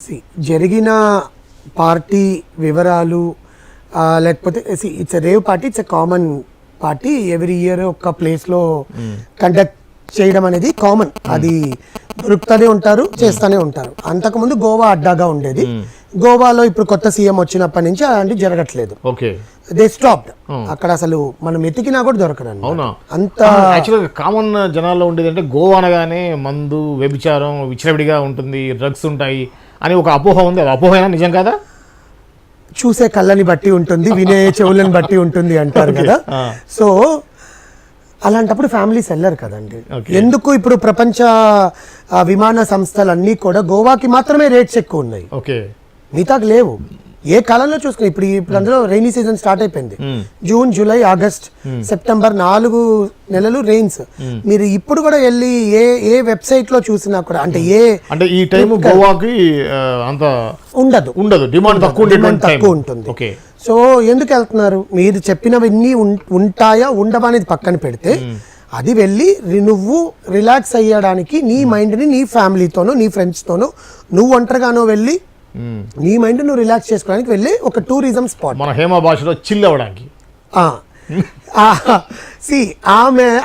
జరిగిన పార్టీ వివరాలు లేకపోతే it's a rave party, it's a common party. Every year ఒక ప్లేస్లో కండక్ట్ చేయడం అనేది కామన్. అది దొరుకుతూనే ఉంటారు, చేస్తూనే ఉంటారు. అంతకుముందు గోవా అడ్డాగా ఉండేది. గోవాలో ఇప్పుడు కొత్త సీఎం వచ్చినప్పటి నుంచి అలాంటివి జరగట్లేదు. They stopped. అక్కడ అసలు మనం ఎతికినా కూడా దొరకదండి. అంత కామన్ జనాల్లో ఉండేది అంటే గోవా అనగానే మందు, వ్యభిచారం విచ్చలవిడిగా ఉంటుంది, డ్రగ్స్ ఉంటాయి అని ఒక అపోహ ఉంది. అది అపోహ నిజం కదా? చూసే కళ్ళని బట్టి ఉంటుంది, వినే చెవులను బట్టి ఉంటుంది అంటారు కదా. సో అలాంటప్పుడు ఫ్యామిలీస్ వెళ్ళరు కదండి. ఎందుకు ఇప్పుడు ప్రపంచ విమాన సంస్థలన్నీ కూడా గోవాకి మాత్రమే రేట్స్ ఎక్కువ ఉన్నాయి, మిగతాకు లేవు. ఏ కాలంలో చూసుకుని ఇప్పుడు అందులో రైనీ సీజన్ స్టార్ట్ అయిపోయింది. జూన్, జూలై, ఆగస్ట్, సెప్టెంబర్ 4 నెలలు రెయిన్స్. మీరు ఇప్పుడు కూడా వెళ్ళి ఏ వెబ్సైట్ లో చూసినా కూడా అంటే ఈ టైం గోవాకి అంత ఉండదు, డిమాండ్ తక్కువ ఉంటుంది. సో ఎందుకు వెళ్తున్నారు? మీరు చెప్పినవన్నీ ఉంటాయా ఉండవా అనేది పక్కన పెడితే, అది వెళ్ళి నువ్వు రిలాక్స్ అయ్యడానికి నీ మైండ్ని నీ ఫ్యామిలీతోనో నీ ఫ్రెండ్స్తోనో నువ్వు ఒంటరిగానో వెళ్ళి నీ మైండ్ నువ్వు రిలాక్స్ చేసుకోవడానికి వెళ్ళి ఒక టూరిజం స్పాట్. మన హేమ భాషలో చిల్ అవ్వడానికి.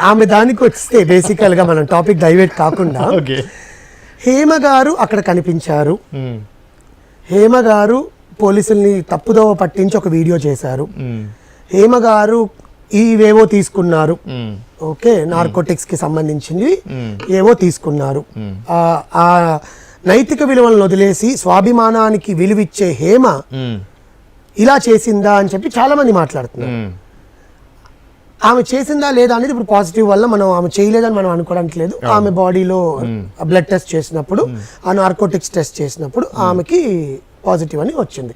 ఆమె దానికి వస్తే బేసికల్ గా మనం టాపిక్ డైవర్ట్ కాకుండా, హేమ గారు అక్కడ కనిపించారు. హేమ గారు పోలీసుల్ని తప్పుదోవ పట్టించి ఒక వీడియో చేశారు. హేమ గారు ఇవేవో తీసుకున్నారు, ఓకే, నార్కోటిక్స్ కి సంబంధించింది ఏవో తీసుకున్నారు. ఆ నైతిక విలువలను వదిలేసి స్వాభిమానానికి విలువిచ్చే హేమ ఇలా చేసిందా అని చెప్పి చాలా మంది మాట్లాడుతున్నారు. ఆమె చేసిందా లేదా అనేది ఇప్పుడు పాజిటివ్ వల్ల మనం ఆమె చేయలేదని మనం అనుకోవడానికి లేదు. ఆమె బాడీలో బ్లడ్ టెస్ట్ చేసినప్పుడు, ఆ నార్కోటిక్స్ టెస్ట్ చేసినప్పుడు ఆమెకి పాజిటివ్ అని వచ్చింది.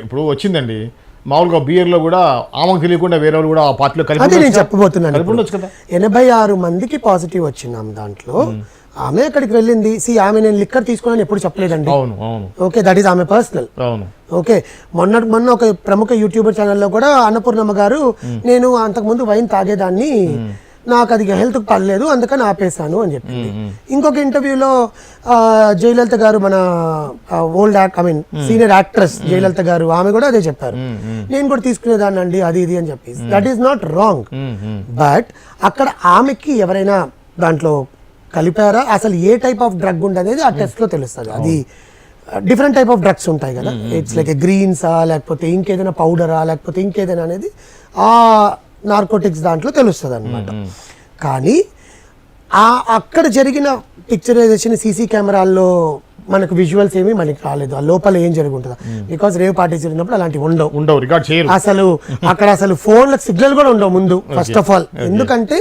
ఇప్పుడు వచ్చిందండి. మామూలుగా బియర్ లో కూడా ఆమెకు తెలియకుండా వేరే వాళ్ళు కూడా ఆ పార్టీలో అదే నేను చెప్పబోతున్నాను. 86 మందికి పాజిటివ్ వచ్చింది ఆమె దాంట్లో. ఆమె అక్కడికి వెళ్ళింది. ఆమె నేను లిక్కర్ తీసుకున్నాను ఎప్పుడు చెప్పలేదండి. ఓకే, దట్ ఈస్ ఆమె పర్సనల్. ఓకే, మొన్న ఒక ప్రముఖ యూట్యూబర్ ఛానల్లో కూడా అన్నపూర్ణమ్మ గారు, నేను అంతకుముందు వైన్ తాగేదాన్ని, నాకు అది హెల్త్ పర్లేదు అందుకని ఆపేశాను అని చెప్పింది. ఇంకొక ఇంటర్వ్యూలో జయలలిత గారు, మన సీనియర్ యాక్ట్రెస్ జయలలిత గారు, ఆమె కూడా అదే చెప్పారు, నేను కూడా తీసుకునేదాన్ని అండి అది ఇది అని చెప్పి. That is not wrong. But అక్కడ ఆమెకి ఎవరైనా దాంట్లో కలిపారా, అసలు ఏ టైప్ ఆఫ్ డ్రగ్ ఉండనేది ఆ టెస్ట్ లో తెలుస్తుంది. అది డిఫరెంట్ టైప్ ఆఫ్ డ్రగ్స్ ఉంటాయి కదా, ఇట్స్ లైక్ గ్రీన్సా లేకపోతే ఇంకేదైనా పౌడరా లేకపోతే ఇంకేదైనా అనేది ఆ నార్కోటిక్స్ దాంట్లో తెలుస్తుంది అనమాట. కానీ అక్కడ జరిగిన పిక్చరైజేషన్ సీసీ కెమెరాల్లో మనకు విజువల్స్ ఏమీ మనకి రాలేదు, ఆ లోపల ఏం జరుగుతుందా. బికాస్ రేవ్ పార్టీ జరిగినప్పుడు అలాంటివి ఉండవు, రికార్డ్ చేయరు అసలు. అక్కడ అసలు ఫోన్లకు సిగ్నల్ కూడా ఉండవు ముందు, ఫస్ట్ ఆఫ్ ఆల్. ఎందుకంటే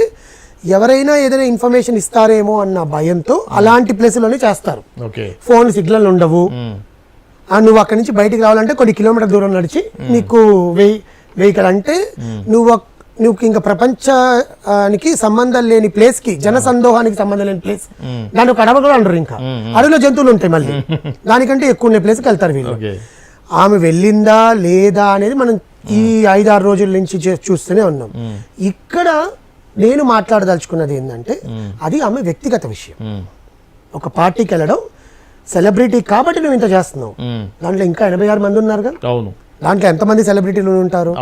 ఎవరైనా ఏదైనా ఇన్ఫర్మేషన్ ఇస్తారేమో అన్న భయంతో అలాంటి ప్లేసులోనే చేస్తారు. ఫోన్ సిగ్నల్ ఉండవు. నువ్వు అక్కడి నుంచి బయటికి రావాలంటే కొన్ని కిలోమీటర్ దూరం నడిచి నీకు వెహికల్ అంటే నువ్వు ఇంకా ప్రపంచానికి సంబంధం లేని ప్లేస్ కి, జన సందోహానికి సంబంధం లేని ప్లేస్, దాని ఒక అడవి కూడా అంటారు. ఇంకా అడవిలో జంతువులు ఉంటాయి మళ్ళీ, దానికంటే ఎక్కువ ఉండే ప్లేస్కి వెళ్తారు వీళ్ళు. ఆమె వెళ్ళిందా లేదా అనేది మనం ఈ 5-6 రోజుల నుంచి చూస్తూనే ఉన్నాం. ఇక్కడ నేను మాట్లాడదలుచుకున్నది ఏంటంటే, అది ఆమె వ్యక్తిగత విషయం. ఒక పార్టీకి వెళ్ళడం, సెలబ్రిటీ కాబట్టి నువ్వు ఇంత చేస్తున్నావు. దాంట్లో ఇంకా 86 మంది ఉన్నారు కదా. దాంట్లో ఎంతమంది సెలబ్రిటీలు ఉంటారు?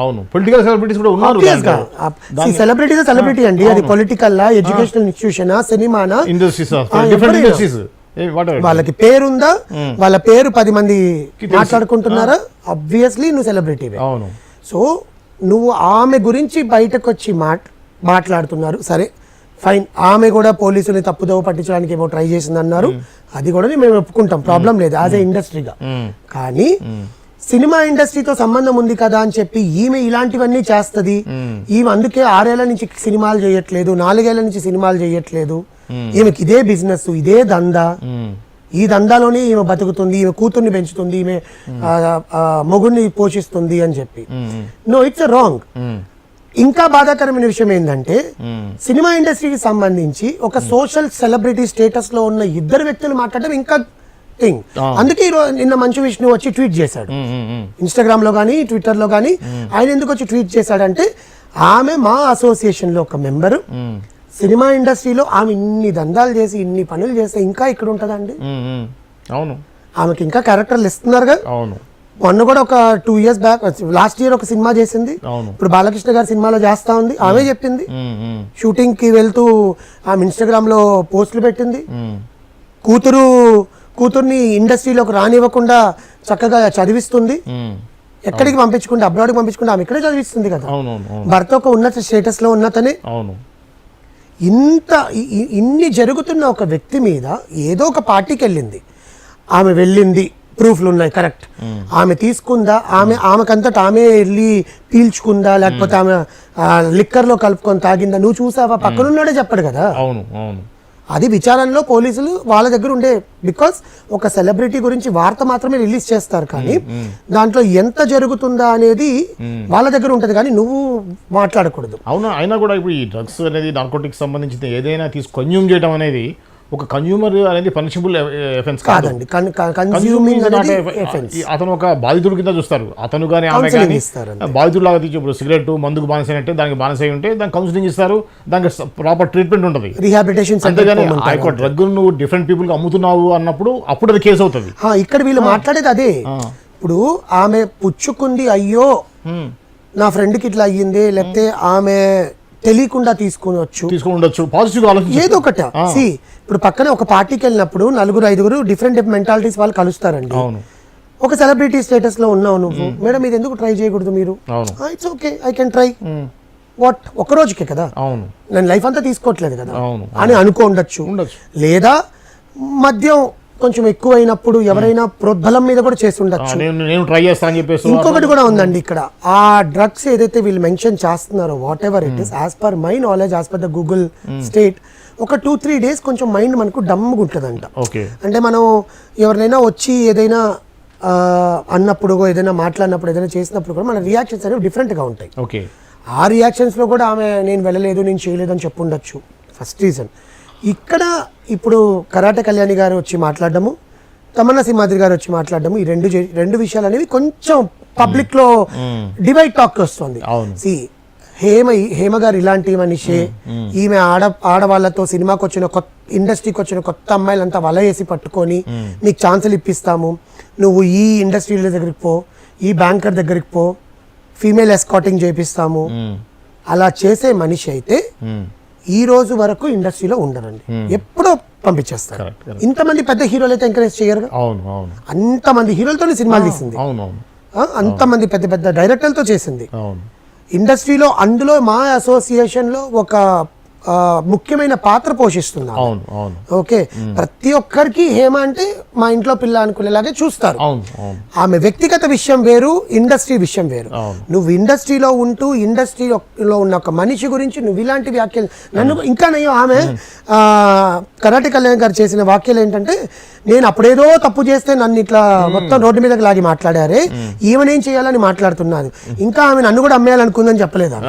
సెలబ్రిటీ అండి, అది పొలిటికల్, ఎడ్యుకేషనల్ ఇన్స్టిట్యూషన్, సినిమానా, వాళ్ళకి పేరుందా, వాళ్ళ పేరు 10 మంది మాట్లాడుకుంటున్నారా, ఆబ్వియస్లీ నువ్వు సెలబ్రిటీవే. సో నువ్వు ఆమె గురించి బయటకు వచ్చి మాట్లాడుతున్నారు, సరే ఫైన్. ఆమె కూడా పోలీసుని తప్పుదోవ పట్టించడానికి ఏమో ట్రై చేసింది అన్నారు, అది కూడా మేము ఒప్పుకుంటాం, ప్రాబ్లం లేదు యాజ్ ఎ ఇండస్ట్రీగా. కానీ సినిమా ఇండస్ట్రీతో సంబంధం ఉంది కదా అని చెప్పి ఈమె ఇలాంటివన్నీ చేస్తుంది. ఈమె అందుకే 6 ఏళ్ల నుంచి సినిమాలు చేయట్లేదు, 4 ఏళ్ల నుంచి సినిమాలు చేయట్లేదు. ఈమెకి ఇదే బిజినెస్, ఇదే దందా, ఈ దందాలోనే ఈమె బతుకుతుంది, ఈమె కూతుర్ని పెంచుతుంది, ఈమె మొగుడిని పోషిస్తుంది అని చెప్పి. No, it's wrong. ఇంకా బాధాకరమైన విషయం ఏంటంటే, సినిమా ఇండస్ట్రీకి సంబంధించి ఒక సోషల్ సెలబ్రిటీ స్టేటస్ లో ఉన్న 2 వ్యక్తులు మాట్లాడడం ఇంకా థింగ్. అందుకే నిన్న మంచు విష్ణు వచ్చి ట్వీట్ చేశాడు, ఇన్స్టాగ్రామ్ లో కానీ ట్విట్టర్ లో కానీ. ఆయన ఎందుకు వచ్చి ట్వీట్ చేశాడంటే, ఆమె మా అసోసియేషన్ లో ఒక మెంబరు, సినిమా ఇండస్ట్రీలో ఆమె ఇన్ని దందాలు చేసి ఇన్ని పనులు చేస్తే ఇంకా ఇక్కడ ఉంటుందండి. అవును, ఆమెకి ఇంకా క్యారెక్టర్లు ఇస్తున్నారుగా. అవును మొన్న కూడా ఒక 2 years బ్యాక్, లాస్ట్ ఇయర్ ఒక సినిమా చేసింది. అవును ఇప్పుడు బాలకృష్ణ గారి సినిమాలో చేస్తా ఉంది. ఆమె చెప్పింది షూటింగ్ కి వెళ్తూ ఆమె ఇన్స్టాగ్రామ్ లో పోస్టులు పెట్టింది. కూతుర్ని ఇండస్ట్రీలోకి రానివ్వకుండా చక్కగా చదివిస్తుంది. ఎక్కడికి పంపించకుండా, అబ్రాడ్కి పంపించకుండా ఆమె ఇక్కడే చదివిస్తుంది కదా. భర్త ఒక ఉన్నత స్టేటస్ లో ఉన్నతనే. ఇన్ని జరుగుతున్న ఒక వ్యక్తి మీద ఏదో ఒక పార్టీకి వెళ్ళింది, ఆమె వెళ్ళింది, ప్రూఫ్లు ఉన్నాయి, కరెక్ట్. ఆమె తీసుకుందా, ఆమెకంతట ఆమె వెళ్ళి పీల్చుకుందా, లేకపోతే ఆమె లిక్కర్లో కలుపుకొని తాగిందా, నువ్వు చూసావా, పక్కనున్నాడే చెప్పడు కదా. అది విచారణలో పోలీసులు వాళ్ళ దగ్గర ఉండే, బికాస్ ఒక సెలబ్రిటీ గురించి వార్త మాత్రమే రిలీజ్ చేస్తారు, కానీ దాంట్లో ఎంత జరుగుతుందా అనేది వాళ్ళ దగ్గర ఉంటది, కానీ నువ్వు మాట్లాడకూడదు. అవునా, అయినా కూడా ఇప్పుడు ఈ డ్రగ్స్ అనేది, నార్కోటిక్స్ సంబంధించిన ఏదైనా కన్జ్యూమ్ చేయడం అనేది ఒక కన్జ్యూమర్ అనేది పనిషబుల్ ఎఫెన్స్ కాదండి. కన్స్యూమింగ్ అనేది ఎఫెన్స్. అతను ఒక బాధితుడి కింద చూస్తారు, అతను కానీ ఆమె కానీ బాధితుడు లాగా తీసి, ఇప్పుడు సిగరెట్ మందుకు బానిసైనట్టే దానికి బానిసై ఉంటే దానికి కౌన్సిలింగ్ ఇస్తారు, దానికి ప్రాపర్ ట్రీట్మెంట్ ఉంటుంది, రిహాబిలిటేషన్. అంతేగాని ఆ యొక్క డ్రగ్ నువ్వు డిఫరెంట్ పీపుల్ కి అమ్ముతున్నావు అన్నప్పుడు అప్పుడు అది కేసు అవుతుంది. ఇక్కడ వీళ్ళు మాట్లాడేది అదే. ఇప్పుడు ఆమె పుచ్చుకుంది, అయ్యో నా ఫ్రెండ్కి ఇట్లా అయ్యింది, లేకపోతే ఆమె తెలియకుండా తీసుకుని ఉండొచ్చు, పాజిటివ్ ఏదో ఒకటి. ఇప్పుడు పక్కనే ఒక పార్టీకి వెళ్ళినప్పుడు 4-5 డిఫరెంట్ మెంటాలిటీస్ వాళ్ళు కలుస్తారండి. ఒక సెలబ్రిటీ స్టేటస్ లో ఉన్నావు నువ్వు, మేడం ఇది ఎందుకు ట్రై చేయకూడదు మీరు, it's okay I can try, what ఒక రోజుకే కదా, నేను లైఫ్ అంతా తీసుకోవట్లేదు కదా అని అనుకో ఉండొచ్చు. లేదా మద్యం కొంచెం ఎక్కువైనప్పుడు ఎవరైనా ప్రోద్బలం మీద కూడా చేసి ఉండొచ్చు. ఇంకొకటి కూడా ఉందండి ఇక్కడ, ఆ డ్రగ్స్ ఏదైతే వీళ్ళు మెన్షన్ చేస్తున్నారో, what ever it is, as per my knowledge, as per the Google state, ఒక 2-3 days కొంచెం మైండ్ మనకు డమ్గా ఉంటుందంట. అంటే మనం ఎవరినైనా వచ్చి ఏదైనా అన్నప్పుడు, ఏదైనా మాట్లాడినప్పుడు, ఏదైనా చేసినప్పుడు కూడా మన రియాక్షన్స్ అనేవి డిఫరెంట్గా ఉంటాయి. ఆ రియాక్షన్స్లో కూడా ఆమె నేను వెళ్ళలేదు, నేను చేయలేదు అని చెప్పుండొచ్చు, ఫస్ట్ రీజన్. ఇక్కడ ఇప్పుడు కరాటే కళ్యాణి గారు వచ్చి మాట్లాడడము, తమన్నా సింహాద్రి గారు వచ్చి మాట్లాడడము, ఈ రెండు విషయాలు అనేవి కొంచెం పబ్లిక్ లో డివైడ్ టాక్ వస్తుంది. హేమ గారు ఇలాంటి మనిషి, ఈమె ఆడవాళ్లతో సినిమాకి వచ్చిన ఇండస్ట్రీకి వచ్చిన కొత్త అమ్మాయిలంతా వల వేసి పట్టుకొని నీకు ఛాన్సులు ఇప్పిస్తాము, నువ్వు ఈ ఇండస్ట్రీల దగ్గరికి పో, ఈ బ్యాంకర్ దగ్గరికి పో, ఫీమేల్ ఎస్కాటింగ్ చేపిస్తాము, అలా చేసే మనిషి అయితే ఈ రోజు వరకు ఇండస్ట్రీలో ఉండరండి, ఎప్పుడో పంపించేస్తారు. ఇంతమంది పెద్ద హీరోలు అయితే ఎంకరేజ్ చేయరు, అంతమంది హీరోలతో సినిమాలు తీసింది, అంతమంది పెద్ద పెద్ద డైరెక్టర్లతో చేసింది ఇండస్ట్రీలో. అందులో మా అసోసియేషన్ లో ఒక ముఖ్యమైన పాత్ర పోషిస్తున్నా. ఓకే, ప్రతి ఒక్కరికి హేమ అంటే మా ఇంట్లో పిల్ల అనుకునేలాగే చూస్తారు. ఆమె వ్యక్తిగత విషయం వేరు, ఇండస్ట్రీ విషయం వేరు. నువ్వు ఇండస్ట్రీలో ఉంటూ ఇండస్ట్రీలో ఉన్న ఒక మనిషి గురించి నువ్వు ఇలాంటి వ్యాఖ్యలు, నన్ను ఇంకా నయ్యో ఆమె కరాటే కళ్యాణ్ గారు చేసిన వ్యాఖ్యలు ఏంటంటే, నేను అప్పుడేదో తప్పు చేస్తే నన్ను ఇట్లా మొత్తం రోడ్డు మీదకి లాగి మాట్లాడారే, ఈమెనేం చేయాలని మాట్లాడుతున్నాను, ఇంకా ఆమె నన్ను కూడా అమ్మేయాలనుకుందని చెప్పలేదా?